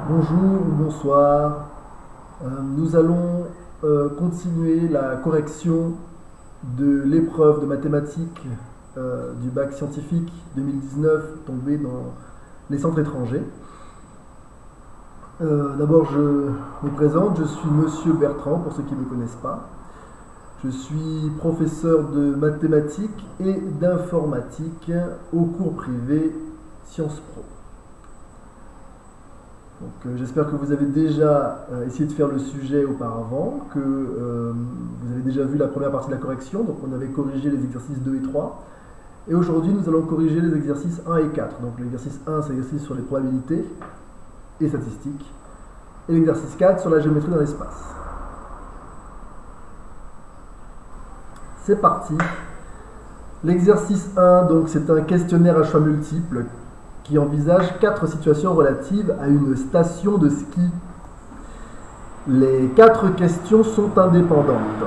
Bonjour ou bonsoir. Nous allons continuer la correction de l'épreuve de mathématiques du bac scientifique 2019 tombée dans les centres étrangers. D'abord, je me présente, je suis Monsieur Bertrand, pour ceux qui ne me connaissent pas. Je suis professeur de mathématiques et d'informatique au cours privé Sciences Po. Donc, j'espère que vous avez déjà essayé de faire le sujet auparavant, que vous avez déjà vu la première partie de la correction. Donc on avait corrigé les exercices 2 et 3. Et aujourd'hui, nous allons corriger les exercices 1 et 4. Donc l'exercice 1, c'est l'exercice sur les probabilités et statistiques. Et l'exercice 4 sur la géométrie dans l'espace. C'est parti. L'exercice 1, donc c'est un questionnaire à choix multiples qui envisage 4 situations relatives à une station de ski. Les 4 questions sont indépendantes.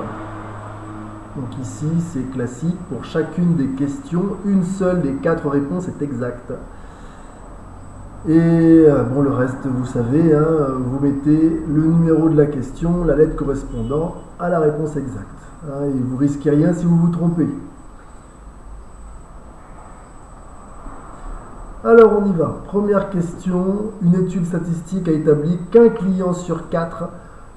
Donc ici, c'est classique. Pour chacune des questions, une seule des 4 réponses est exacte. Et bon, le reste, vous savez, hein, vous mettez le numéro de la question, la lettre correspondant à la réponse exacte. Hein, et vous risquez rien si vous vous trompez. Alors on y va. Première question. Une étude statistique a établi qu'un client sur 4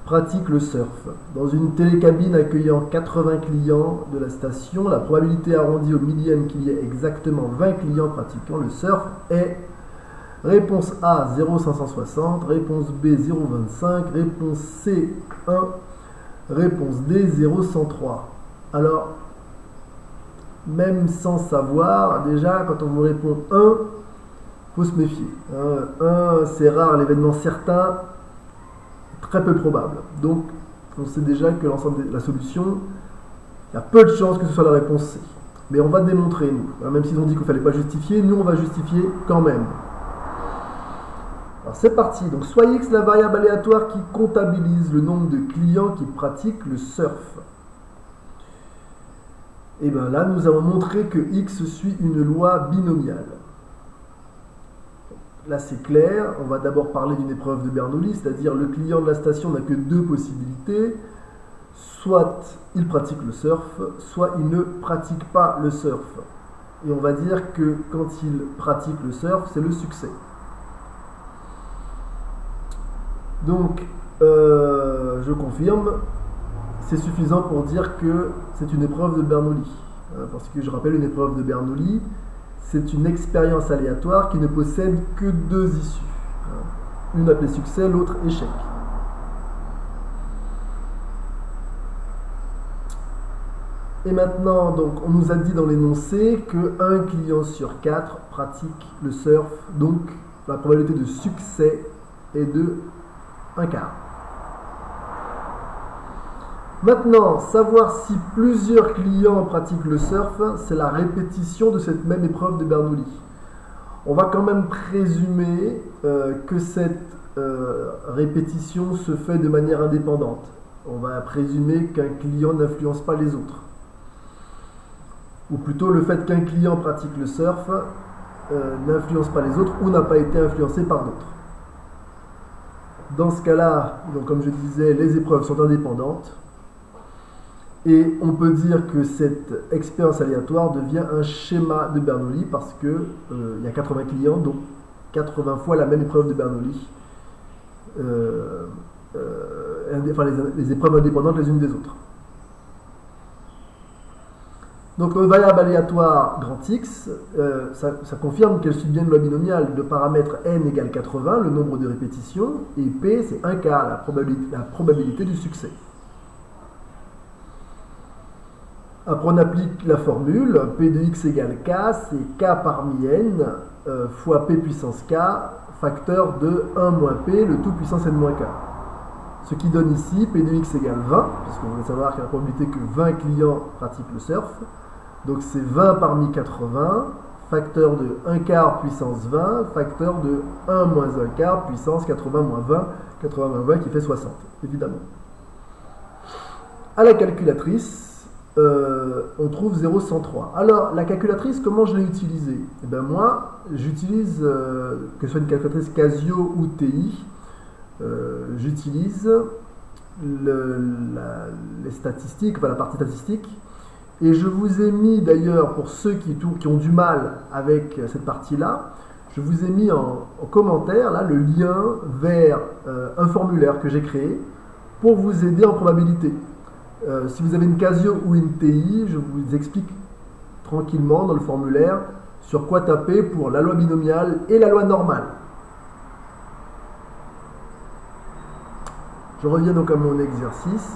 pratique le surf. Dans une télécabine accueillant 80 clients de la station, la probabilité arrondie au millième qu'il y ait exactement 20 clients pratiquant le surf est réponse A 0,560, réponse B 0,25, réponse C 1, réponse D 0,103. Alors, même sans savoir, déjà quand on vous répond 1, faut se méfier. 1, c'est rare, l'événement certain, très peu probable. Donc, on sait déjà que l'ensemble de la solution, il y a peu de chances que ce soit la réponse C. Mais on va démontrer, nous. Même s'ils ont dit qu'il ne fallait pas justifier, nous, on va justifier quand même. Alors, c'est parti. Donc, soit X, la variable aléatoire qui comptabilise le nombre de clients qui pratiquent le surf. Et bien là, nous allons montrer que X suit une loi binomiale. Là, c'est clair. On va d'abord parler d'une épreuve de Bernoulli, c'est-à-dire le client de la station n'a que 2 possibilités. Soit il pratique le surf, soit il ne pratique pas le surf. Et on va dire que quand il pratique le surf, c'est le succès. Donc, je confirme, c'est suffisant pour dire que c'est une épreuve de Bernoulli. Parce que je rappelle, une épreuve de Bernoulli, c'est une expérience aléatoire qui ne possède que 2 issues. Une appelée succès, l'autre échec. Et maintenant, donc, on nous a dit dans l'énoncé qu'un client sur 4 pratique le surf. Donc, la probabilité de succès est de 1/4. Maintenant, savoir si plusieurs clients pratiquent le surf, c'est la répétition de cette même épreuve de Bernoulli. On va quand même présumer que cette répétition se fait de manière indépendante. On va présumer qu'un client n'influence pas les autres. Ou plutôt le fait qu'un client pratique le surf n'influence pas les autres ou n'a pas été influencé par d'autres. Dans ce cas-là, donc comme je disais, les épreuves sont indépendantes. Et on peut dire que cette expérience aléatoire devient un schéma de Bernoulli parce qu'il y a 80 clients, donc 80 fois la même épreuve de Bernoulli. Enfin, les épreuves indépendantes les unes des autres. Donc notre variable aléatoire grand X, ça confirme qu'elle suit bien une loi binomiale. Le paramètre n égale 80, le nombre de répétitions, et P c'est 1/4, la probabilité du succès. Après on applique la formule, P de x égale K, c'est K parmi n fois P puissance K, facteur de 1 moins P, le tout puissance n moins K. Ce qui donne ici P de x égale 20, puisqu'on veut savoir qu'il y a la probabilité que 20 clients pratiquent le surf. Donc c'est 20 parmi 80, facteur de 1/4 puissance 20, facteur de 1 moins 1/4 puissance 80 moins 20, 80 moins 20 qui fait 60, évidemment. À la calculatrice, on trouve 0,103. Alors, la calculatrice, comment je l'ai utilisée? Eh bien, moi, j'utilise, que ce soit une calculatrice Casio ou TI, j'utilise les statistiques, enfin la partie statistique, et je vous ai mis d'ailleurs, pour ceux qui ont du mal avec cette partie-là, je vous ai mis en commentaire là, le lien vers un formulaire que j'ai créé pour vous aider en probabilité. Si vous avez une Casio ou une TI, je vous explique tranquillement dans le formulaire sur quoi taper pour la loi binomiale et la loi normale. Je reviens donc à mon exercice.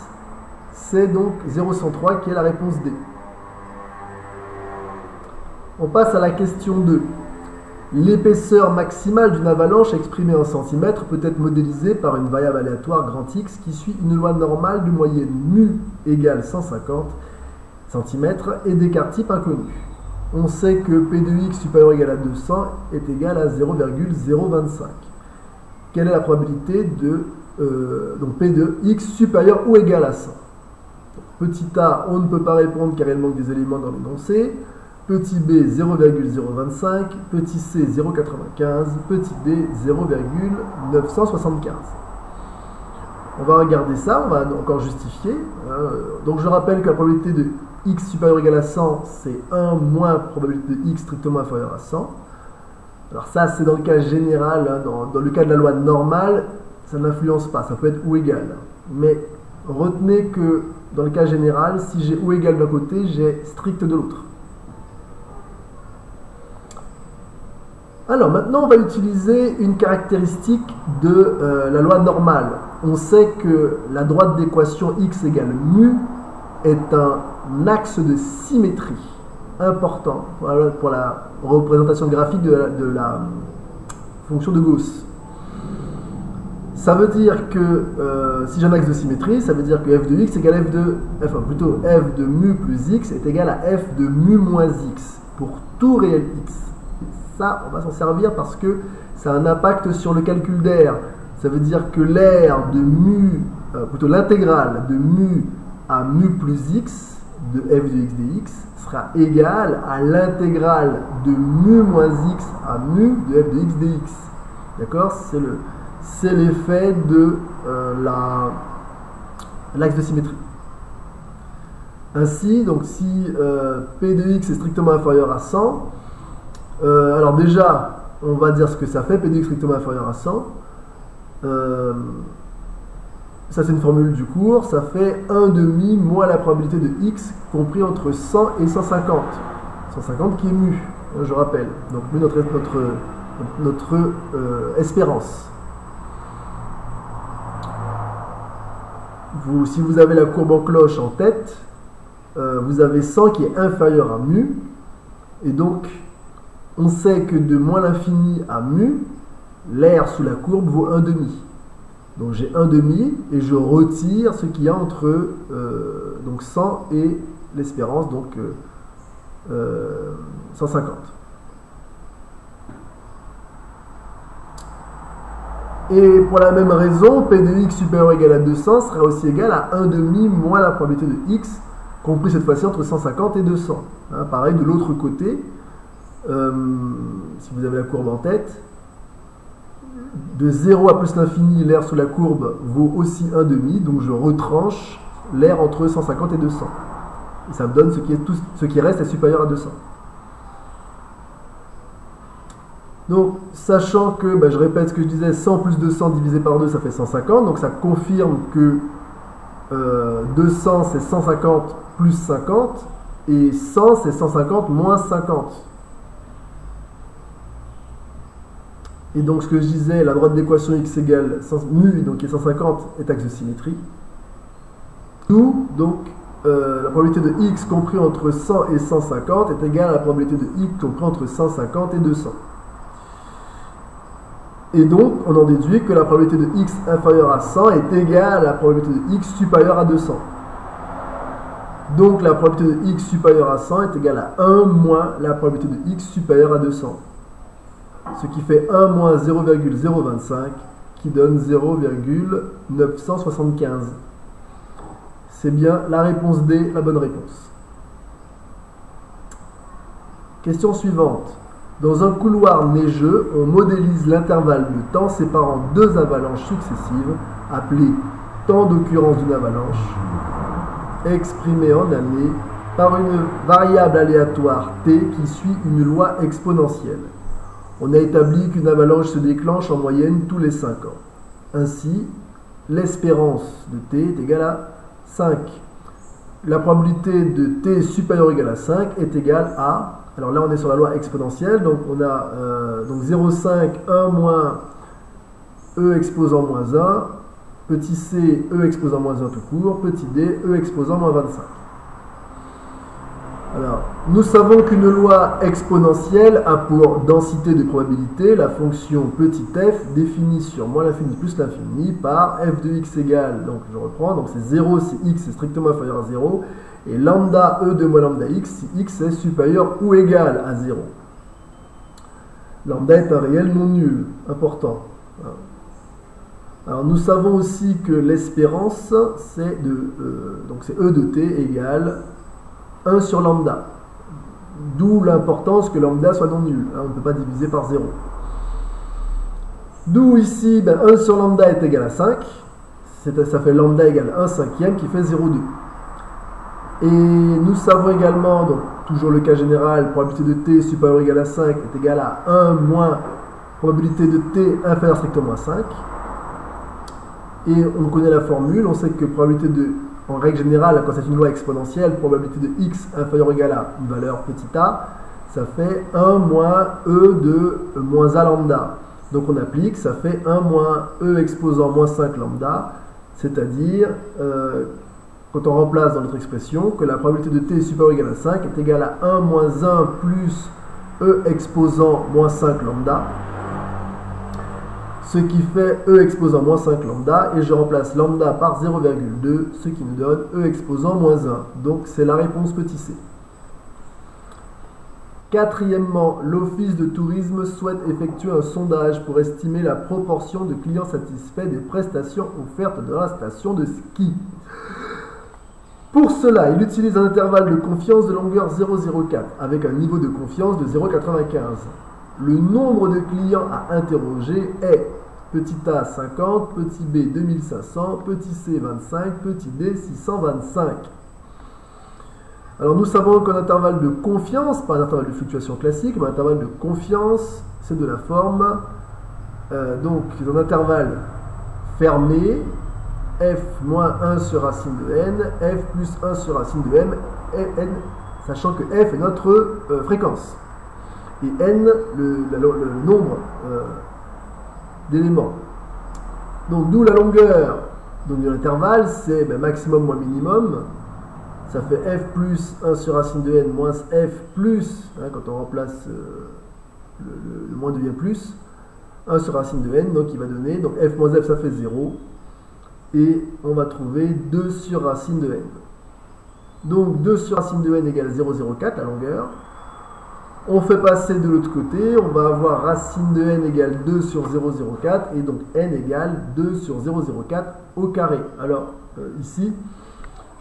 C'est donc 0,103 qui est la réponse D. On passe à la question 2. L'épaisseur maximale d'une avalanche exprimée en centimètres peut être modélisée par une variable aléatoire grand X qui suit une loi normale de moyenne mu égale 150 cm et d'écart type inconnu. On sait que P de X supérieur ou égal à 200 est égal à 0,025. Quelle est la probabilité de donc P de X supérieur ou égal à 100? Petit a, on ne peut pas répondre car il manque des éléments dans l'énoncé. Petit b, 0,025. Petit c, 0,95. Petit d, 0,975. On va regarder ça, on va encore justifier. Donc je rappelle que la probabilité de x supérieur ou égal à 100, c'est 1 moins probabilité de x strictement inférieur à 100. Alors ça, c'est dans le cas général. Dans le cas de la loi normale, ça n'influence pas, ça peut être ou égal. Mais retenez que dans le cas général, si j'ai ou égal d'un côté, j'ai strict de l'autre. Alors maintenant, on va utiliser une caractéristique de la loi normale. On sait que la droite d'équation x égale mu est un axe de symétrie important pour la représentation graphique de la fonction de Gauss. Ça veut dire que si j'ai un axe de symétrie, ça veut dire que f de x égale f de mu plus x est égal à f de mu moins x pour tout réel x. Ça, on va s'en servir parce que ça a un impact sur le calcul d'air. Ça veut dire que l'air de mu, plutôt l'intégrale de mu à mu plus x de f de x dx sera égale à l'intégrale de mu moins x à mu de f de x dx. D'accord? C'est l'effet de l'axe de symétrie. Ainsi, donc si P de x est strictement inférieur à 100, alors déjà, on va dire ce que ça fait, P de x strictement inférieur à 100. Ça c'est une formule du cours, ça fait 1/2 moins la probabilité de x compris entre 100 et 150. 150 qui est mu, je rappelle. Donc mu notre espérance. Si vous avez la courbe en cloche en tête, vous avez 100 qui est inférieur à mu, et donc on sait que de moins l'infini à mu, l'air sous la courbe vaut 1/2. Donc j'ai 1/2 et je retire ce qu'il y a entre donc 100 et l'espérance, donc 150. Et pour la même raison, P de x supérieur ou égal à 200 sera aussi égal à 1/2 moins la probabilité de x, compris cette fois-ci entre 150 et 200. Hein, pareil de l'autre côté, si vous avez la courbe en tête, de 0 à plus l'infini, l'air sous la courbe vaut aussi 1/2, donc je retranche l'air entre 150 et 200. Et ça me donne ce qui reste est supérieur à 200. Donc, sachant que, je répète ce que je disais, 100 plus 200 divisé par 2, ça fait 150. Donc, ça confirme que 200, c'est 150 plus 50. Et 100, c'est 150 moins 50. Et donc, ce que je disais, la droite d'équation x égale mu, donc qui est 150, est axe de symétrie. D'où, donc, la probabilité de x compris entre 100 et 150 est égale à la probabilité de x compris entre 150 et 200. Et donc, on en déduit que la probabilité de x inférieure à 100 est égale à la probabilité de x supérieure à 200. Donc, la probabilité de x supérieure à 100 est égale à 1 moins la probabilité de x supérieure à 200. Ce qui fait 1 moins 0,025 qui donne 0,975. C'est bien la réponse D, la bonne réponse. Question suivante. Dans un couloir neigeux, on modélise l'intervalle de temps séparant deux avalanches successives, appelées temps d'occurrence d'une avalanche, exprimé en années par une variable aléatoire t qui suit une loi exponentielle. On a établi qu'une avalanche se déclenche en moyenne tous les 5 ans. Ainsi, l'espérance de t est égale à 5. La probabilité de t supérieure ou égale à 5 est égale à, alors là on est sur la loi exponentielle, donc on a 0,5, 1 moins e exposant moins 1, petit c, e exposant moins 1 tout court, petit d, e exposant moins 25. Alors, nous savons qu'une loi exponentielle a pour densité de probabilité la fonction petit f définie sur moins l'infini plus l'infini par f de x égale, donc je reprends, donc c'est 0 si x est strictement inférieur à 0, et lambda e de moins lambda x si x est supérieur ou égal à 0. Lambda est un réel non nul, important. Alors nous savons aussi que l'espérance, c'est e de t égale 1 sur lambda. D'où l'importance que lambda soit non nul. On ne peut pas diviser par 0. D'où ici, 1 sur lambda est égal à 5. Ça fait lambda égale 1 cinquième qui fait 0,2. Et nous savons également, donc toujours le cas général, probabilité de t supérieur ou égal à 5 est égale à 1 moins probabilité de t inférieure strictement à 5. Et on connaît la formule, on sait que probabilité de, en règle générale, quand c'est une loi exponentielle, probabilité de x inférieure ou égale à une valeur petit a, ça fait 1 moins e de moins a lambda. Donc on applique, ça fait 1 moins e exposant moins 5 lambda, c'est-à-dire, quand on remplace dans notre expression, que la probabilité de t supérieure ou égale à 5 est égale à 1 moins 1 plus e exposant moins 5 lambda, ce qui fait e exposant moins 5 lambda, et je remplace lambda par 0,2, ce qui nous donne e exposant moins 1. Donc c'est la réponse petit c. Quatrièmement, l'Office de tourisme souhaite effectuer un sondage pour estimer la proportion de clients satisfaits des prestations offertes dans la station de ski. Pour cela, il utilise un intervalle de confiance de longueur 0,04 avec un niveau de confiance de 0,95. Le nombre de clients à interroger est petit a 50, petit b 2500, petit c 25, petit d 625. Alors nous savons qu'un intervalle de confiance, pas un intervalle de fluctuation classique, mais un intervalle de confiance, c'est de la forme, donc un intervalle fermé, f moins 1 sur racine de n, f plus 1 sur racine de m, et n, sachant que f est notre fréquence. Et n, le nombre d'éléments. Donc d'où la longueur de l'intervalle, c'est maximum moins minimum. Ça fait f plus 1 sur racine de n moins f plus, quand on remplace le moins devient plus, 1 sur racine de n, donc il va donner, donc f moins f ça fait 0. Et on va trouver 2 sur racine de n. Donc 2 sur racine de n égale 0,04 la longueur. On fait passer de l'autre côté, on va avoir racine de n égale 2 sur 0,04 et donc n égale 2 sur 0,04 au carré. Alors ici,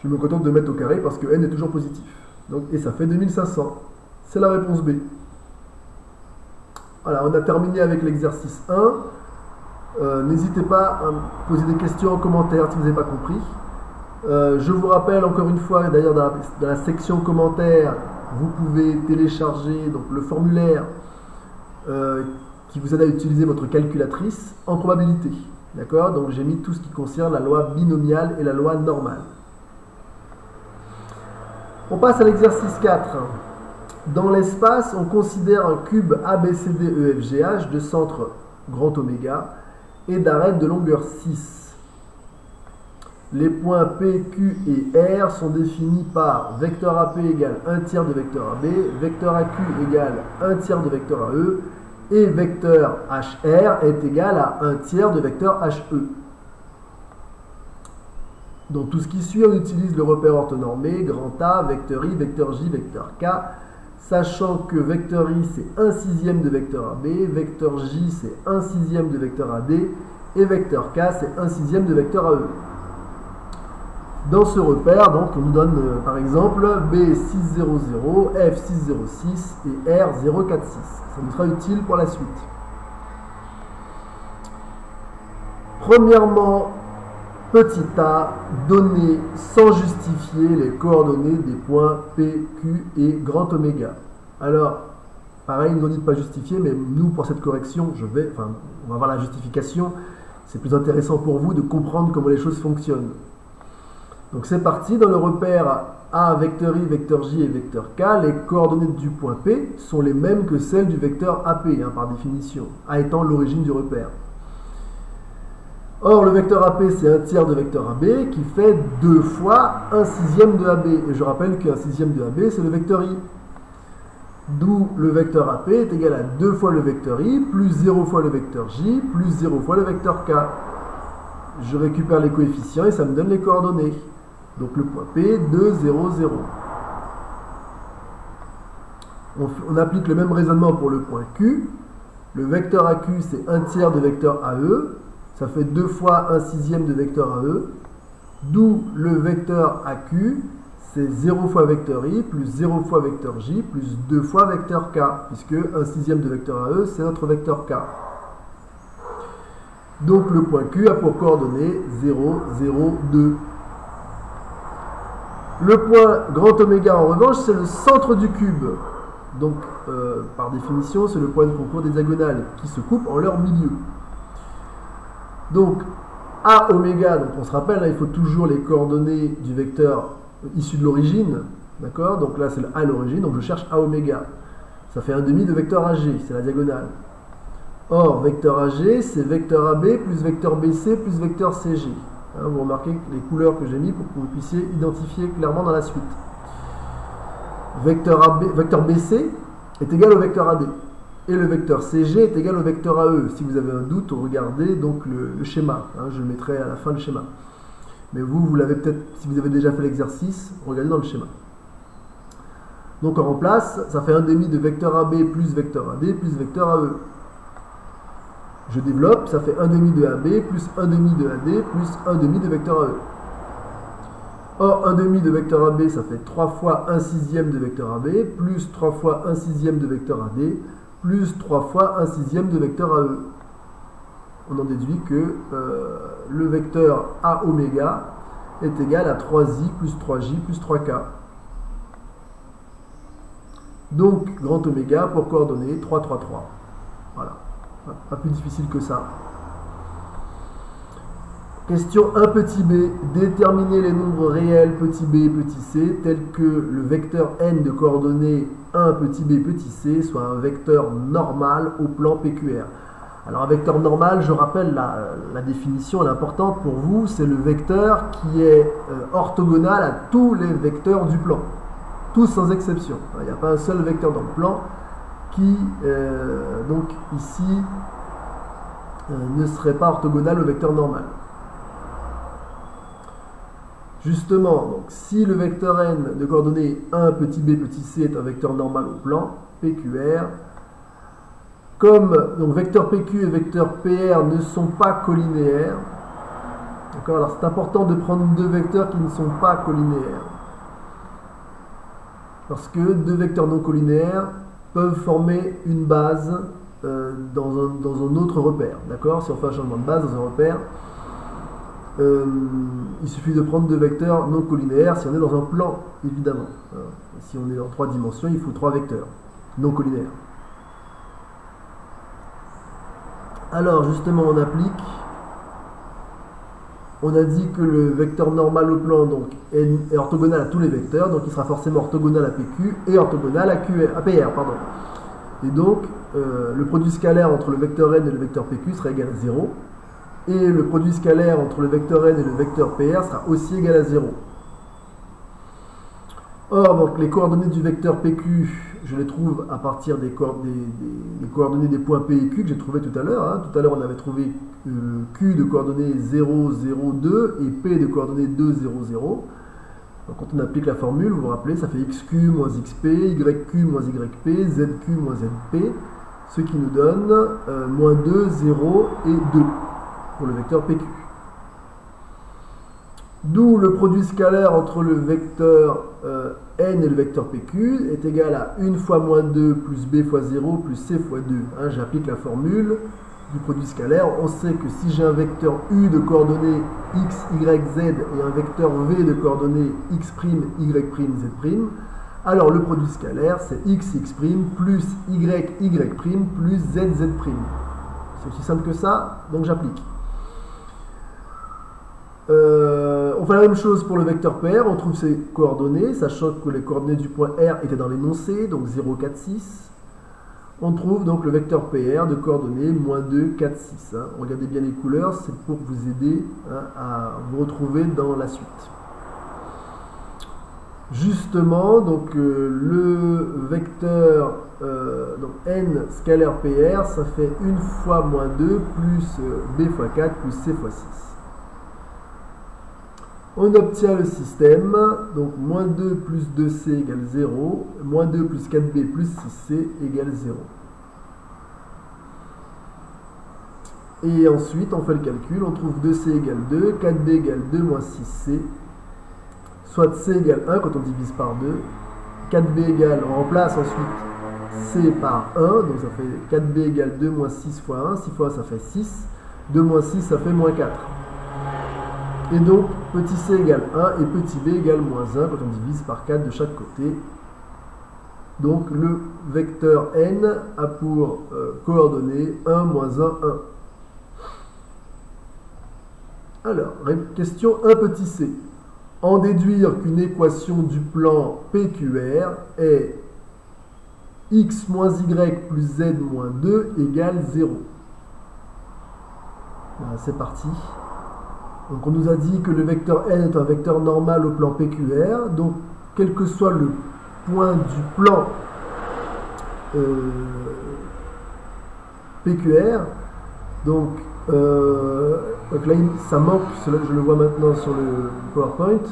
je me contente de mettre au carré parce que n est toujours positif. Donc, et ça fait 2500. C'est la réponse B. Voilà, on a terminé avec l'exercice 1. N'hésitez pas à me poser des questions en commentaire si vous n'avez pas compris. Je vous rappelle encore une fois, d'ailleurs dans la section commentaires, vous pouvez télécharger donc, le formulaire qui vous aide à utiliser votre calculatrice en probabilité. D'accord? Donc j'ai mis tout ce qui concerne la loi binomiale et la loi normale. On passe à l'exercice 4. Dans l'espace, on considère un cube ABCDEFGH de centre grand oméga et d'arête de longueur 6. Les points P, Q et R sont définis par vecteur AP égale 1 tiers de vecteur AB, vecteur AQ égale 1 tiers de vecteur AE, et vecteur HR est égal à 1 tiers de vecteur HE. Dans tout ce qui suit, on utilise le repère orthonormé, grand A, vecteur I, vecteur J, vecteur K, sachant que vecteur I c'est 1 sixième de vecteur AB, vecteur J c'est 1 sixième de vecteur AD, et vecteur K c'est 1 sixième de vecteur AE. Dans ce repère, donc, on nous donne par exemple B600, F606 et R046. Ça nous sera utile pour la suite. Premièrement, petit a, donner sans justifier les coordonnées des points P, Q et grand oméga. Alors, pareil, non dit de pas justifier, mais nous, pour cette correction, on va voir la justification. C'est plus intéressant pour vous de comprendre comment les choses fonctionnent. Donc c'est parti, dans le repère A, vecteur I, vecteur J et vecteur K, les coordonnées du point P sont les mêmes que celles du vecteur AP, par définition, A étant l'origine du repère. Or, le vecteur AP, c'est un tiers de vecteur AB qui fait 2 fois 1/6 de AB. Et je rappelle qu'un 1/6 de AB, c'est le vecteur I. D'où le vecteur AP est égal à 2 fois le vecteur I, plus 0 fois le vecteur J, plus 0 fois le vecteur K. Je récupère les coefficients et ça me donne les coordonnées. Donc le point P, 2, 0, 0. On applique le même raisonnement pour le point Q. Le vecteur AQ, c'est un tiers de vecteur AE. Ça fait 2 fois 1/6 de vecteur AE. D'où le vecteur AQ, c'est 0 fois vecteur I, plus 0 fois vecteur J, plus 2 fois vecteur K. Puisque 1/6 de vecteur AE, c'est notre vecteur K. Donc le point Q a pour coordonnées 0, 0, 2. Le point grand oméga, en revanche, c'est le centre du cube. Donc, par définition, c'est le point de concours des diagonales qui se coupent en leur milieu. Donc, A oméga, donc on se rappelle, là, il faut toujours les coordonnées du vecteur issu de l'origine. D'accord? Donc là, c'est le A à l'origine, donc je cherche A oméga. Ça fait 1/2 de vecteur AG, c'est la diagonale. Or, vecteur AG, c'est vecteur AB plus vecteur BC plus vecteur CG. Vous remarquez les couleurs que j'ai mis pour que vous puissiez identifier clairement dans la suite. Vecteur BC est égal au vecteur AD. Et le vecteur CG est égal au vecteur AE. Si vous avez un doute, regardez donc le schéma. Je le mettrai à la fin le schéma. Mais vous l'avez peut-être, si vous avez déjà fait l'exercice, regardez dans le schéma. Donc on remplace, ça fait 1/2 de vecteur AB plus vecteur AD plus vecteur AE. Je développe, ça fait 1/2 de AB plus 1/2 de AD plus 1/2 de vecteur AE. Or, 1/2 de vecteur AB, ça fait 3 fois 1/6 de vecteur AB, plus 3 fois 1/6 de vecteur AD, plus 3 fois 1/6 de vecteur AE. On en déduit que le vecteur A oméga est égal à 3i plus 3j plus 3k. Donc, grand oméga pour coordonnées 3, 3, 3. Voilà. Pas plus difficile que ça. Question 1 petit b. Déterminer les nombres réels petit b et petit c tels que le vecteur n de coordonnées 1 petit b petit c soit un vecteur normal au plan PQR. Alors un vecteur normal, je rappelle la définition, elle est importante pour vous, c'est le vecteur qui est orthogonal à tous les vecteurs du plan. Tous sans exception. Il n'y a pas un seul vecteur dans le plan qui, donc ici, ne serait pas orthogonal au vecteur normal. Justement, donc, si le vecteur n de coordonnées 1 petit b petit c est un vecteur normal au plan PQR, comme donc, vecteur PQ et vecteur PR ne sont pas collinéaires, d'accord, alors c'est important de prendre deux vecteurs qui ne sont pas collinéaires. Parce que deux vecteurs non collinéaires peuvent former une base dans un autre repère. D'accord? Si on fait un changement de base dans un repère, il suffit de prendre deux vecteurs non collinéaires si on est dans un plan, évidemment. Si on est en 3 dimensions, il faut 3 vecteurs non collinéaires. Alors, justement, on applique. On a dit que le vecteur normal au plan donc, est orthogonal à tous les vecteurs, donc il sera forcément orthogonal à PQ et orthogonal à PR. Pardon. Et donc, le produit scalaire entre le vecteur n et le vecteur PQ sera égal à 0. Et le produit scalaire entre le vecteur n et le vecteur PR sera aussi égal à 0. Or, donc, les coordonnées du vecteur PQ, je les trouve à partir des coordonnées des points P et Q que j'ai trouvé tout à l'heure. Tout à l'heure, on avait trouvé Q de coordonnées 0, 0, 2 et P de coordonnées 2, 0, 0. Donc, quand on applique la formule, vous vous rappelez, ça fait XQ moins XP, YQ moins YP, ZQ moins ZP, ce qui nous donne moins 2, 0 et 2 pour le vecteur PQ. D'où le produit scalaire entre le vecteur n et le vecteur pq est égal à 1 fois moins 2 plus b fois 0 plus c fois 2. Hein, j'applique la formule du produit scalaire. On sait que si j'ai un vecteur u de coordonnées x, y, z et un vecteur v de coordonnées x', y', z', alors le produit scalaire c'est x, x' plus y, y' plus z, z'. C'est aussi simple que ça, donc j'applique. On fait la même chose pour le vecteur PR, on trouve ses coordonnées, sachant que les coordonnées du point R étaient dans l'énoncé, donc 0, 4, 6. On trouve donc le vecteur PR de coordonnées moins 2, 4, 6. Hein. Regardez bien les couleurs, c'est pour vous aider à vous retrouver dans la suite. Justement, donc le vecteur donc n scalaire PR, ça fait 1 fois moins 2 plus b fois 4 plus c fois 6. On obtient le système, donc moins 2 plus 2c égale 0, moins 2 plus 4b plus 6c égale 0. Et ensuite, on fait le calcul, on trouve 2c égale 2, 4b égale 2 moins 6c, soit c égale 1 quand on divise par 2, 4b égale, on remplace ensuite c par 1, donc ça fait 4b égale 2 moins 6 fois 1, 6 fois 1 ça fait 6, 2 moins 6 ça fait moins 4. Et donc, petit c égale 1 et petit b égale moins 1 quand on divise par 4 de chaque côté. Donc, le vecteur n a pour coordonnées 1, moins 1, 1. Alors, question 1 petit c. En déduire qu'une équation du plan PQR est x moins y plus z moins 2 égale 0. Voilà, c'est parti. Donc on nous a dit que le vecteur n est un vecteur normal au plan PQR, donc quel que soit le point du plan PQR, donc là ça manque, je le vois maintenant sur le PowerPoint,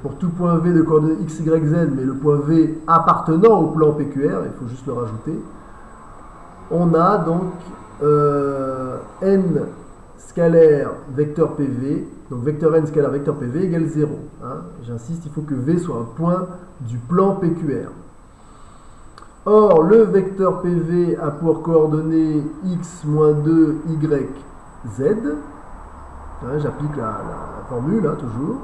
pour tout point V de coordonnées x, y, z, mais le point V appartenant au plan PQR, il faut juste le rajouter, on a donc n scalaire vecteur PV, donc vecteur n scalaire vecteur PV égale 0. Hein. J'insiste, il faut que V soit un point du plan PQR. Or, le vecteur PV a pour coordonnées x moins 2, y, z. Hein, j'applique la formule, hein, toujours.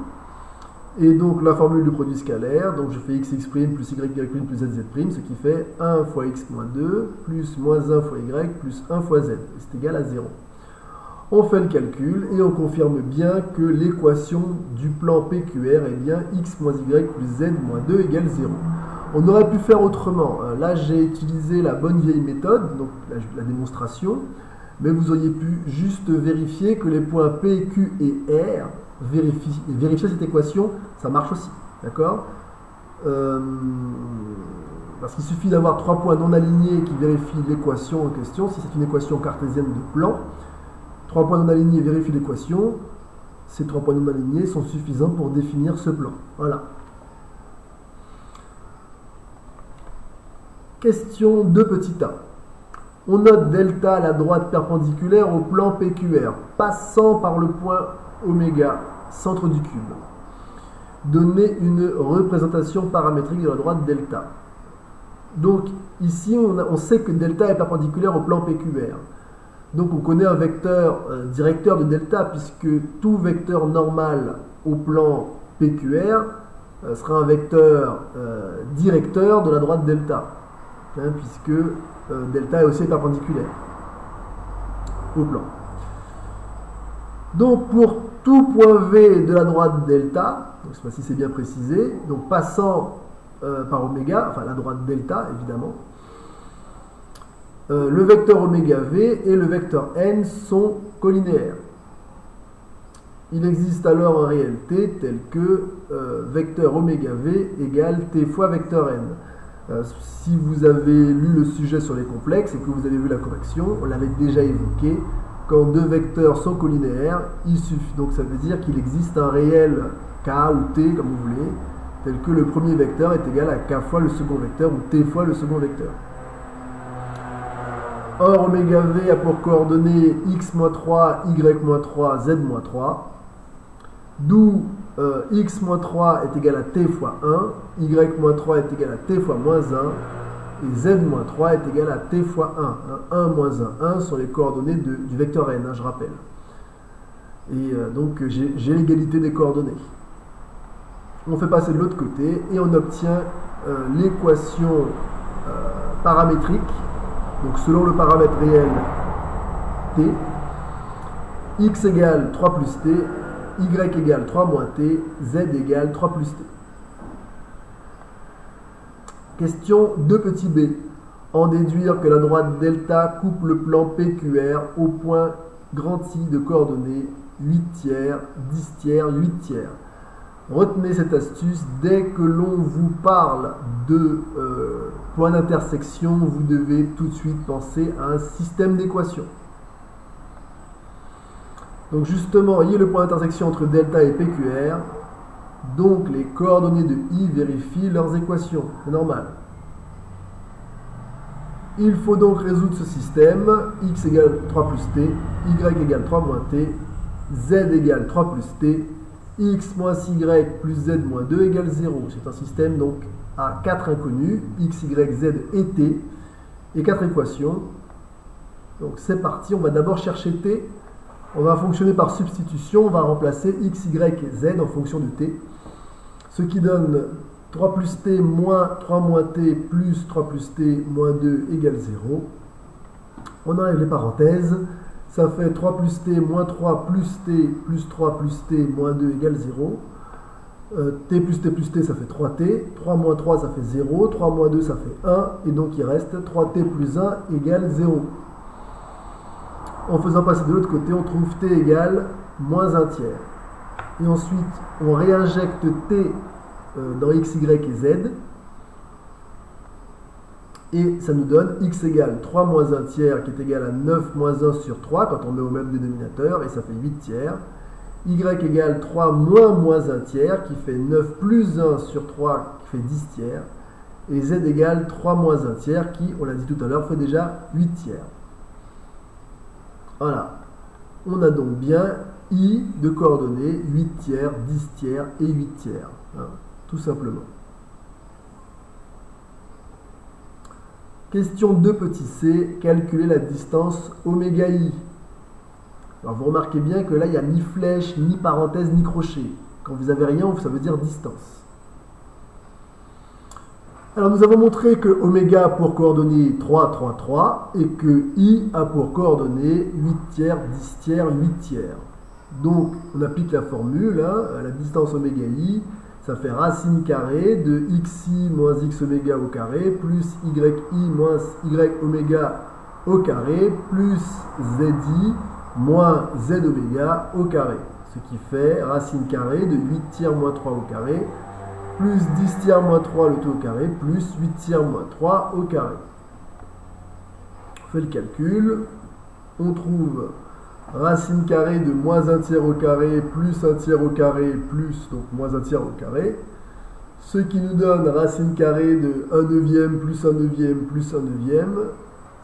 Et donc la formule du produit scalaire, donc je fais x, x' plus y, y' plus z, z', ce qui fait 1 fois x moins 2, plus moins 1 fois y, plus 1 fois z. C'est égal à 0. On fait le calcul et on confirme bien que l'équation du plan PQR est bien x moins y plus z moins 2 égale 0. On aurait pu faire autrement. Là, j'ai utilisé la bonne vieille méthode, donc la démonstration, mais vous auriez pu juste vérifier que les points P, Q et R, vérifier cette équation, ça marche aussi. D'accord ? Parce qu'il suffit d'avoir 3 points non alignés qui vérifient l'équation en question, si c'est une équation cartésienne de plan. 3 points non alignés vérifient l'équation. Ces 3 points non alignés sont suffisants pour définir ce plan. Voilà. Question 2 petit a. On note delta à la droite perpendiculaire au plan PQR, passant par le point oméga, centre du cube. Donnez une représentation paramétrique de la droite delta. Donc ici, on sait que delta est perpendiculaire au plan PQR. Donc on connaît un vecteur directeur de delta, puisque tout vecteur normal au plan PQR sera un vecteur directeur de la droite delta, hein, puisque delta est aussi perpendiculaire au plan. Donc pour tout point V de la droite delta, donc cette fois-ci c'est bien précisé, donc passant par oméga, enfin la droite delta évidemment, le vecteur oméga V et le vecteur n sont collinéaires. Il existe alors un réel t tel que vecteur oméga V égale t fois vecteur n. Si vous avez lu le sujet sur les complexes et que vous avez vu la correction, on l'avait déjà évoqué, quand deux vecteurs sont collinéaires, il suffit, donc ça veut dire qu'il existe un réel k ou t comme vous voulez, tel que le premier vecteur est égal à k fois le second vecteur ou t fois le second vecteur. Or, oméga V a pour coordonnées x-3, y-3, z-3. d'où x moins 3 est égal à t fois 1, y moins 3 est égal à t fois moins 1, et z moins 3 est égal à t fois 1. 1 moins 1, 1 sont les coordonnées du vecteur n, je rappelle. Et donc j'ai l'égalité des coordonnées. On fait passer de l'autre côté et on obtient l'équation paramétrique, donc selon le paramètre réel t, x égale 3 plus t, y égale 3 moins t, z égale 3 plus t. Question 2 petit b. En déduire que la droite delta coupe le plan PQR au point grand I de coordonnées 8 tiers, 10 tiers, 8 tiers. Retenez cette astuce, dès que l'on vous parle de point d'intersection, vous devez tout de suite penser à un système d'équations. Donc justement, il y a le point d'intersection entre delta et PQR, donc les coordonnées de I vérifient leurs équations, c'est normal. Il faut donc résoudre ce système, x égale 3 plus t, y égale 3 moins t, z égale 3 plus t, x moins y plus z moins 2 égale 0. C'est un système donc à 4 inconnus, x, y, z et t, et 4 équations. Donc c'est parti, on va d'abord chercher t. On va fonctionner par substitution, on va remplacer x, y et z en fonction de t, ce qui donne 3 plus t moins 3 moins t plus 3 plus t moins 2 égale 0. On enlève les parenthèses, ça fait 3 plus t moins 3 plus t plus 3 plus t moins 2 égale 0. T plus t plus t, ça fait 3t. 3 moins 3, ça fait 0. 3 moins 2, ça fait 1. Et donc il reste 3t plus 1 égale 0. En faisant passer de l'autre côté, on trouve t égale moins 1 tiers. Et ensuite, on réinjecte t dans x, y et z. Et ça nous donne x égale 3 moins 1 tiers, qui est égal à 9 moins 1 sur 3, quand on met au même dénominateur, et ça fait 8 tiers. Y égale 3 moins 1 tiers, qui fait 9 plus 1 sur 3, qui fait 10 tiers. Et z égale 3 moins 1 tiers, qui, on l'a dit tout à l'heure, fait déjà 8 tiers. Voilà. On a donc bien I de coordonnées 8 tiers, 10 tiers et 8 tiers. Hein, tout simplement. Question 2 petit c, calculer la distance oméga i. Alors vous remarquez bien que là, il n'y a ni flèche, ni parenthèse, ni crochet. Quand vous n'avez rien, ça veut dire distance. Alors nous avons montré que oméga a pour coordonnées 3, 3, 3 et que i a pour coordonnées 8 tiers, 10 tiers, 8 tiers. Donc on applique la formule, hein, la distance oméga i, ça fait racine carrée de xi moins x oméga au carré plus yi moins y oméga au carré plus zi moins z oméga au carré. Ce qui fait racine carrée de 8 tiers moins 3 au carré plus 10 tiers moins 3 le tout au carré, plus 8 tiers moins 3 au carré. On fait le calcul, on trouve racine carrée de moins 1 tiers au carré, plus 1 tiers au carré, plus donc moins 1 tiers au carré, ce qui nous donne racine carrée de 1 neuvième, plus 1 neuvième, plus 1 neuvième,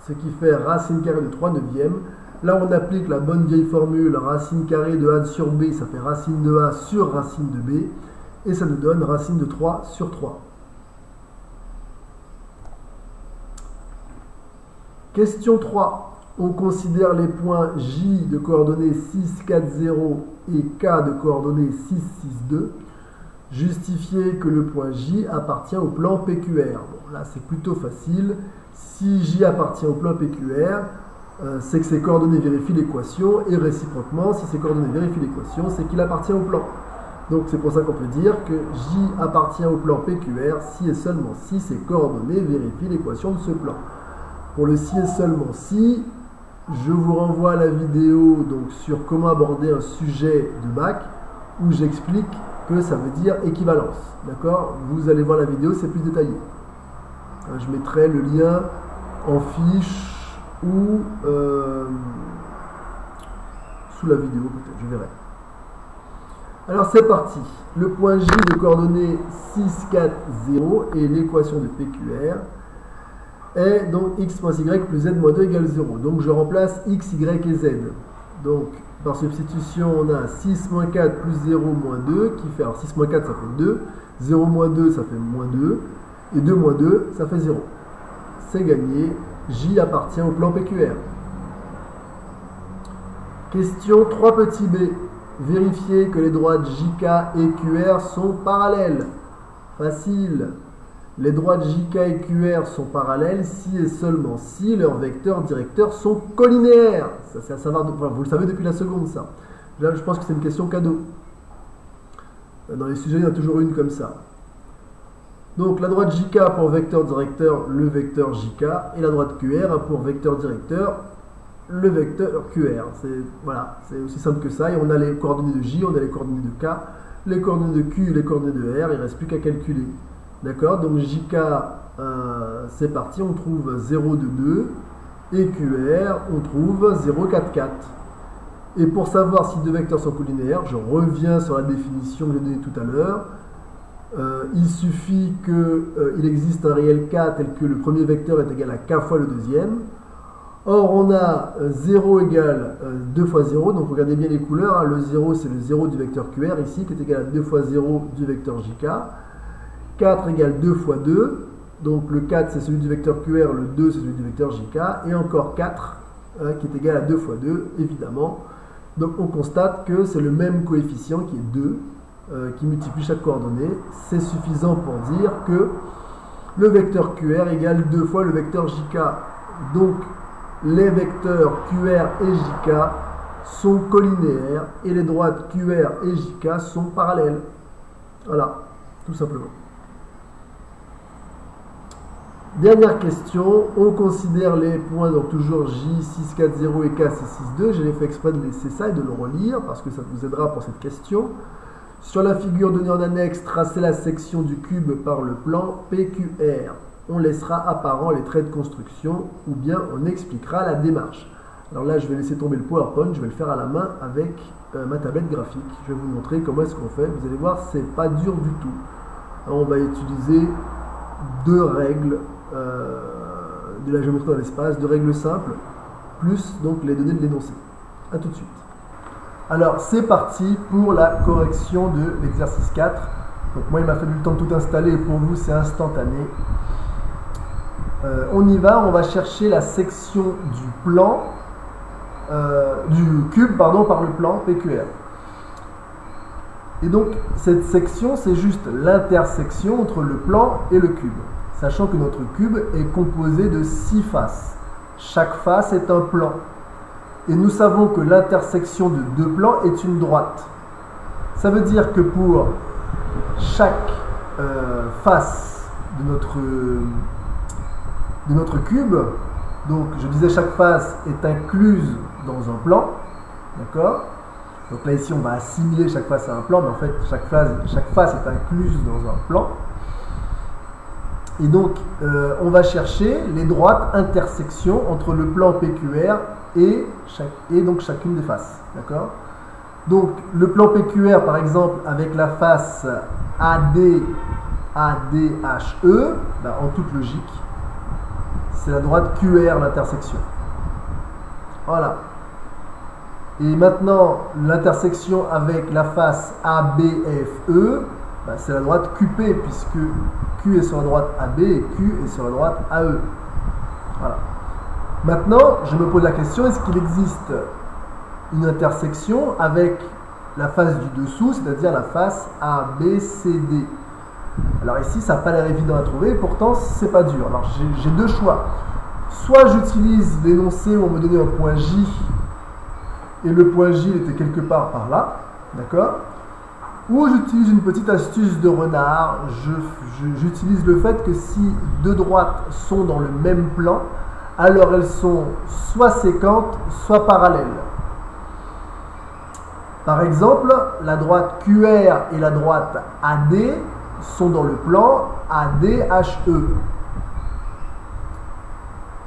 ce qui fait racine carrée de 3 neuvièmes. Là, on applique la bonne vieille formule, racine carrée de a sur b, ça fait racine de a sur racine de b, et ça nous donne racine de 3 sur 3. Question 3. On considère les points J de coordonnées 6, 4, 0 et K de coordonnées 6, 6, 2. Justifier que le point J appartient au plan PQR. Bon, là, c'est plutôt facile. Si J appartient au plan PQR, c'est que ses coordonnées vérifient l'équation, et réciproquement, si ses coordonnées vérifient l'équation, c'est qu'il appartient au plan. Donc c'est pour ça qu'on peut dire que J appartient au plan PQR si et seulement si ses coordonnées vérifient l'équation de ce plan. Pour le si et seulement si, je vous renvoie à la vidéo donc, sur comment aborder un sujet de bac, où j'explique que ça veut dire équivalence. D'accord? Vous allez voir la vidéo, c'est plus détaillé. Je mettrai le lien en fiche ou sous la vidéo peut-être, je verrai. Alors c'est parti. Le point J de coordonnées 6, 4, 0 et l'équation de PQR est donc x moins y plus z moins 2 égale 0. Donc je remplace x, y et z. Donc, par substitution, on a 6 moins 4 plus 0 moins 2 qui fait, alors 6 moins 4 ça fait 2, 0 moins 2 ça fait moins 2, et 2 moins 2 ça fait 0. C'est gagné, J appartient au plan PQR. Question 3 petit b. Vérifiez que les droites JK et QR sont parallèles. Facile. Les droites JK et QR sont parallèles si et seulement si leurs vecteurs directeurs sont collinéaires. Ça, c'est à savoir, vous le savez depuis la seconde, ça. Là, je pense que c'est une question cadeau. Dans les sujets, il y en a toujours une comme ça. Donc, la droite JK a pour vecteur directeur le vecteur JK et la droite QR a pour vecteur directeur le vecteur QR. Voilà, c'est aussi simple que ça. Et on a les coordonnées de J, on a les coordonnées de K, les coordonnées de Q, les coordonnées de R. Il ne reste plus qu'à calculer. D'accord? Donc JK, c'est parti. On trouve 0, 2, 2. Et QR, on trouve 0, 4, 4. Et pour savoir si deux vecteurs sont collinéaires, je reviens sur la définition que j'ai donnée tout à l'heure. Il suffit qu'il existe un réel K tel que le premier vecteur est égal à K fois le deuxième. Or, on a 0 égale 2 fois 0, donc regardez bien les couleurs, hein. Le 0, c'est le 0 du vecteur QR ici, qui est égal à 2 fois 0 du vecteur JK. 4 égale 2 fois 2, donc le 4, c'est celui du vecteur QR, le 2, c'est celui du vecteur JK, et encore 4, qui est égal à 2 fois 2, évidemment. Donc, on constate que c'est le même coefficient, qui est 2, qui multiplie chaque coordonnée. C'est suffisant pour dire que le vecteur QR égale 2 fois le vecteur JK. Donc, les vecteurs QR et JK sont collinéaires et les droites QR et JK sont parallèles. Voilà, tout simplement. Dernière question, on considère les points, donc toujours J640 et K662. J'ai fait exprès de laisser ça et de le relire parce que ça vous aidera pour cette question. Sur la figure donnée en annexe, tracez la section du cube par le plan PQR. On laissera apparent les traits de construction ou bien on expliquera la démarche. Alors là, je vais laisser tomber le PowerPoint, je vais le faire à la main avec ma tablette graphique. Je vais vous montrer comment est-ce qu'on fait. Vous allez voir, c'est pas dur du tout. Alors, on va utiliser deux règles de la géométrie dans l'espace, deux règles simples, plus donc les données de l'énoncé. A tout de suite. Alors, c'est parti pour la correction de l'exercice 4. Donc moi, il m'a fallu le temps de tout installer et pour vous, c'est instantané. On y va, on va chercher la section du plan, du cube, pardon, par le plan PQR. Et donc, cette section, c'est juste l'intersection entre le plan et le cube. Sachant que notre cube est composé de 6 faces. Chaque face est un plan. Et nous savons que l'intersection de deux plans est une droite. Ça veut dire que pour chaque face de notre cube, donc je disais chaque face est incluse dans un plan, d'accord? Donc là ici on va assimiler chaque face à un plan, mais en fait chaque face est incluse dans un plan. Et donc on va chercher les droites intersections entre le plan PQR et donc chacune des faces, d'accord? Donc le plan PQR par exemple avec la face ADHE, en toute logique, c'est la droite QR l'intersection. Voilà. Et maintenant, l'intersection avec la face ABFE, c'est la droite QP, puisque Q est sur la droite AB et Q est sur la droite AE. Voilà. Maintenant, je me pose la question, est-ce qu'il existe une intersection avec la face du dessous, c'est-à-dire la face ABCD? Alors ici, ça n'a pas l'air évident à trouver, pourtant, c'est pas dur. Alors j'ai deux choix. Soit j'utilise l'énoncé où on me donnait un point J, et le point J était quelque part par là, d'accord? Ou j'utilise une petite astuce de renard, j'utilise le fait que si deux droites sont dans le même plan, alors elles sont soit séquentes, soit parallèles. Par exemple, la droite QR et la droite AD sont dans le plan ADHE.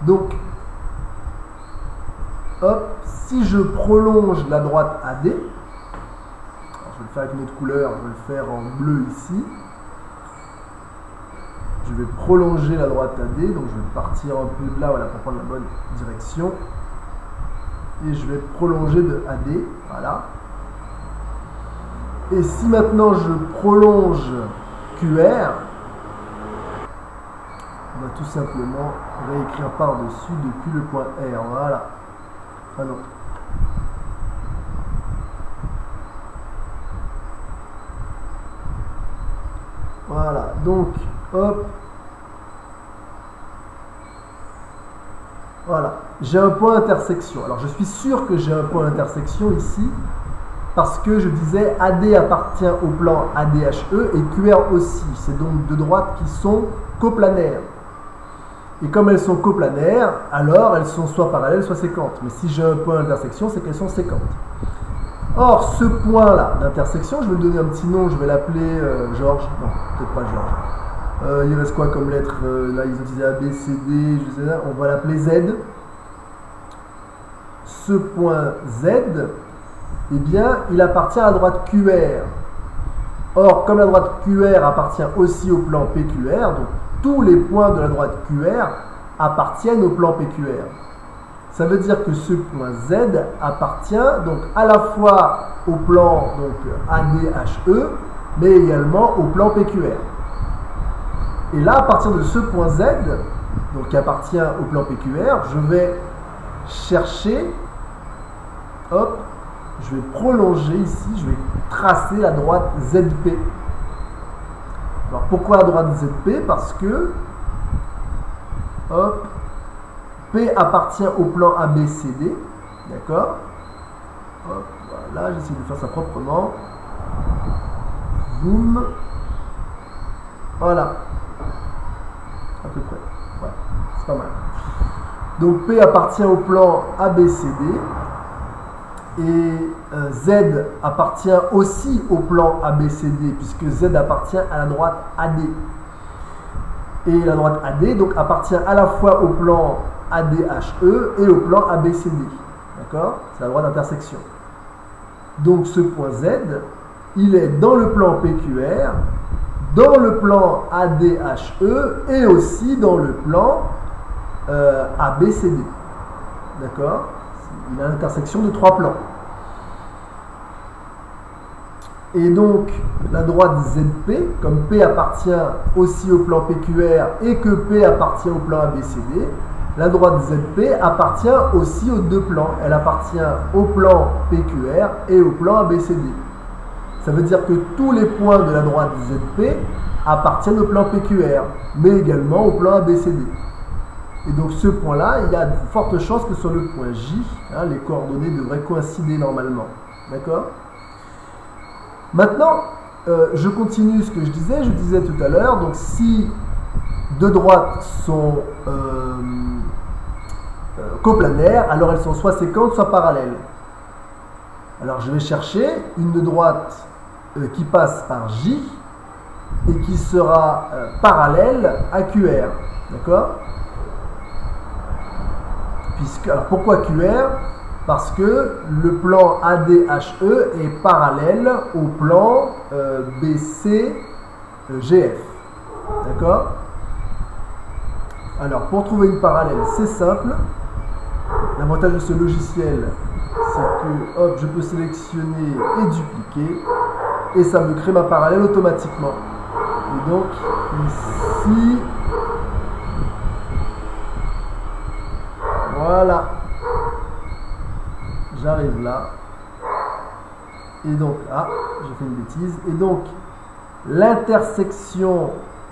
Donc, hop, si je prolonge la droite AD, alors je vais le faire avec une autre couleur, je vais le faire en bleu ici. Je vais prolonger la droite AD, donc je vais partir un peu de là, voilà, pour prendre la bonne direction. et je vais prolonger de AD, voilà. Et si maintenant je prolonge QR, on va tout simplement réécrire par-dessus depuis le point R, voilà. Ah non. Voilà, donc, hop. Voilà, j'ai un point intersection. Alors, je suis sûr que j'ai un point intersection ici, parce que je disais AD appartient au plan ADHE et QR aussi. C'est donc deux droites qui sont coplanaires. Et comme elles sont coplanaires, alors elles sont soit parallèles, soit séquentes. Mais si j'ai un point d'intersection, c'est qu'elles sont séquentes. Or, ce point-là d'intersection, je vais lui donner un petit nom, je vais l'appeler Georges. Non, peut-être pas Georges. Il reste quoi comme lettre? Là, ils ont utilisé A, B, C, D, je sais pas, on va l'appeler Z. Ce point Z, eh bien, il appartient à la droite QR. Or, comme la droite QR appartient aussi au plan PQR, donc tous les points de la droite QR appartiennent au plan PQR. Ça veut dire que ce point Z appartient donc à la fois au plan donc, ADHE, mais également au plan PQR. Et là, à partir de ce point Z, donc qui appartient au plan PQR, je vais chercher, hop, je vais prolonger ici, je vais tracer la droite ZP. Alors pourquoi la droite ZP? Parce que, hop, P appartient au plan ABCD, d'accord? Hop, voilà, j'essaie de faire ça proprement. Boum. Voilà. À peu près. Ouais, c'est pas mal. Donc P appartient au plan ABCD et Z appartient aussi au plan ABCD puisque Z appartient à la droite AD. Et la droite AD donc appartient à la fois au plan ADHE et au plan ABCD. D'accord? C'est la droite d'intersection. Donc ce point Z, il est dans le plan PQR, dans le plan ADHE et aussi dans le plan ABCD. D'accord? Il a l'intersection de trois plans. Et donc, la droite ZP, comme P appartient aussi au plan PQR et que P appartient au plan ABCD, la droite ZP appartient aussi aux deux plans. Elle appartient au plan PQR et au plan ABCD. Ça veut dire que tous les points de la droite ZP appartiennent au plan PQR, mais également au plan ABCD. Et donc ce point-là, il y a de fortes chances que sur le point J, hein, les coordonnées devraient coïncider normalement. D'accord? Maintenant, je continue ce que je disais tout à l'heure, donc si deux droites sont coplanaires, alors elles sont soit séquentes, soit parallèles. Alors je vais chercher une droite qui passe par J et qui sera parallèle à QR. D'accord? Alors pourquoi QR? Parce que le plan ADHE est parallèle au plan BCGF. D'accord? Alors pour trouver une parallèle, c'est simple. L'avantage de ce logiciel, c'est que hop, je peux sélectionner et dupliquer et ça me crée ma parallèle automatiquement. Et donc ici, voilà, j'arrive là, et donc, ah, j'ai fait une bêtise, et donc, l'intersection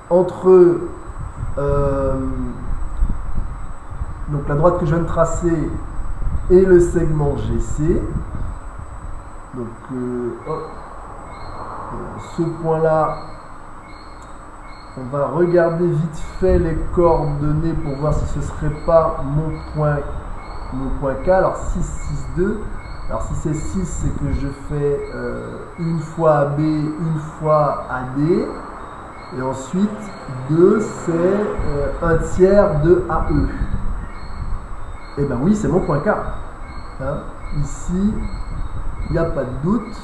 entre, donc la droite que je viens de tracer, et le segment GC, donc, ce point-là, on va regarder vite fait les coordonnées pour voir si ce ne serait pas mon point K. Alors 6, 6, 2. Alors si c'est 6, c'est que je fais une fois AB, une fois AD. Et ensuite 2, c'est un tiers de AE. Et bien oui, c'est mon point K. Hein? Ici, il n'y a pas de doute.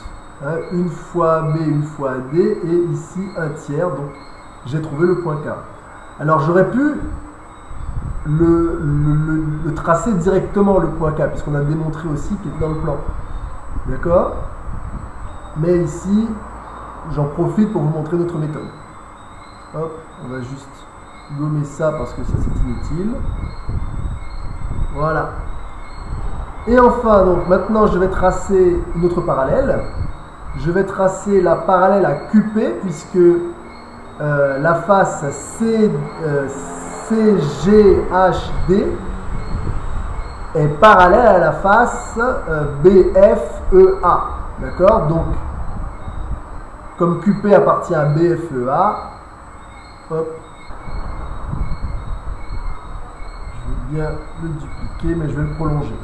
Hein? Une fois AB, une fois AD. Et ici, un tiers. Donc j'ai trouvé le point K. Alors j'aurais pu le tracer directement, le point K, puisqu'on a démontré aussi qu'il était dans le plan. D'accord? Mais ici, j'en profite pour vous montrer notre méthode. Hop, on va juste gommer ça parce que ça c'est inutile. Voilà. Et enfin, donc maintenant je vais tracer une autre parallèle. Je vais tracer la parallèle à QP puisque la face CGHD est parallèle à la face BFEA. D'accord? Donc, comme QP appartient à BFEA, hop, je vais bien le dupliquer, mais je vais le prolonger.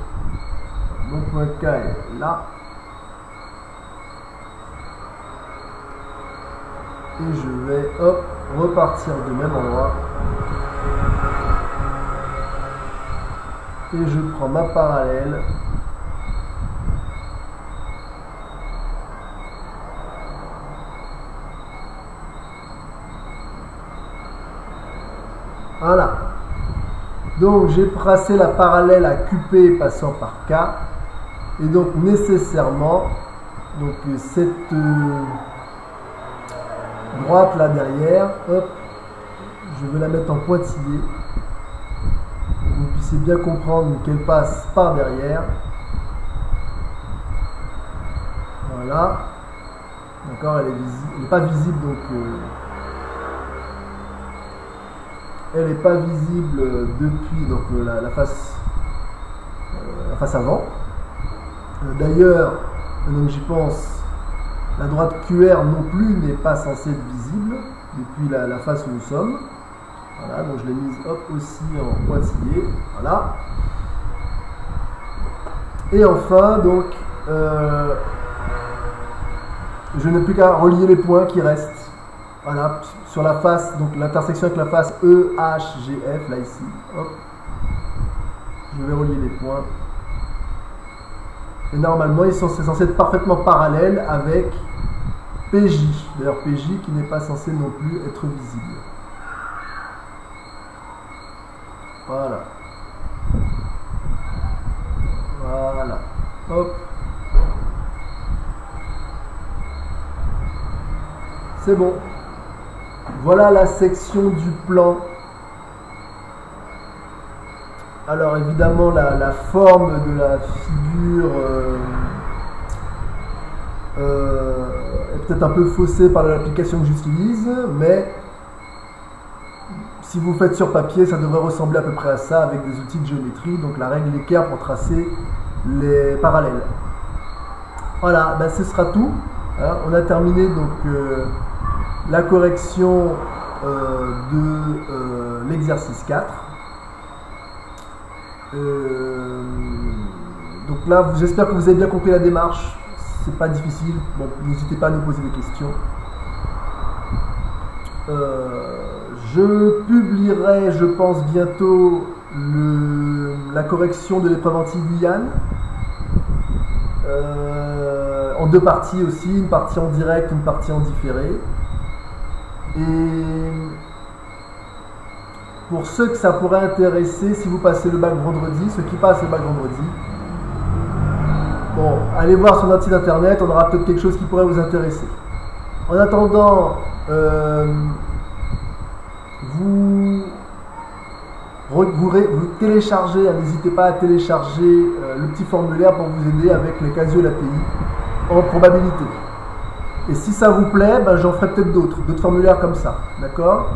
Donc, point K est là. Et je vais, hop, repartir du même endroit. Et je prends ma parallèle. Voilà. Donc j'ai tracé la parallèle à QP passant par K. Et donc nécessairement, donc cette droite là derrière, hop, je vais la mettre en pointillé. Pour que vous puissiez bien comprendre qu'elle passe par derrière. Voilà. D'accord, elle n'est pas visible donc. Elle n'est pas visible depuis donc, la face avant. D'ailleurs, donc j'y pense, la droite QR non plus n'est pas censée être visible depuis la face où nous sommes. Voilà, donc je l'ai mise hop, aussi en pointillé. Voilà. Et enfin, donc, je n'ai plus qu'à relier les points qui restent. Voilà, sur la face, donc l'intersection avec la face EHGF, là ici. Hop. Je vais relier les points. Et normalement, c'est censé être parfaitement parallèle avec PJ. D'ailleurs, PJ qui n'est pas censé non plus être visible. Voilà. Voilà. Hop. C'est bon. Voilà la section du plan. Alors évidemment la forme de la figure est peut-être un peu faussée par l'application que j'utilise, mais si vous faites sur papier, ça devrait ressembler à peu près à ça avec des outils de géométrie, donc la règle équerre pour tracer les parallèles. Voilà, ben ce sera tout. Hein, on a terminé donc la correction de l'exercice 4. Donc là, j'espère que vous avez bien compris la démarche. C'est pas difficile. Bon, n'hésitez pas à nous poser des questions. Je publierai, je pense, bientôt la correction de l'épreuve anti-Guyane. En deux parties aussi, une partie en direct, une partie en différé. Et pour ceux que ça pourrait intéresser, si vous passez le bac vendredi, ceux qui passent le bac vendredi, bon, allez voir sur notre site internet, on aura peut-être quelque chose qui pourrait vous intéresser. En attendant, vous téléchargez, n'hésitez pas à télécharger le petit formulaire pour vous aider avec les Casio et l'API en probabilité. Et si ça vous plaît, ben, j'en ferai peut-être d'autres formulaires comme ça, d'accord?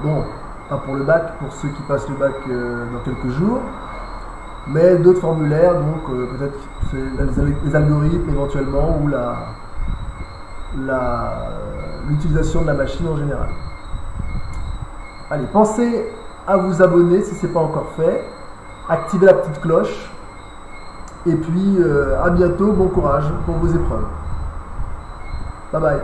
Bon, pas pour le bac, pour ceux qui passent le bac dans quelques jours, mais d'autres formulaires, donc peut-être les algorithmes éventuellement, ou l'utilisation de la machine en général. Allez, pensez à vous abonner si ce n'est pas encore fait, activez la petite cloche, et puis à bientôt, bon courage pour vos épreuves. Bye bye.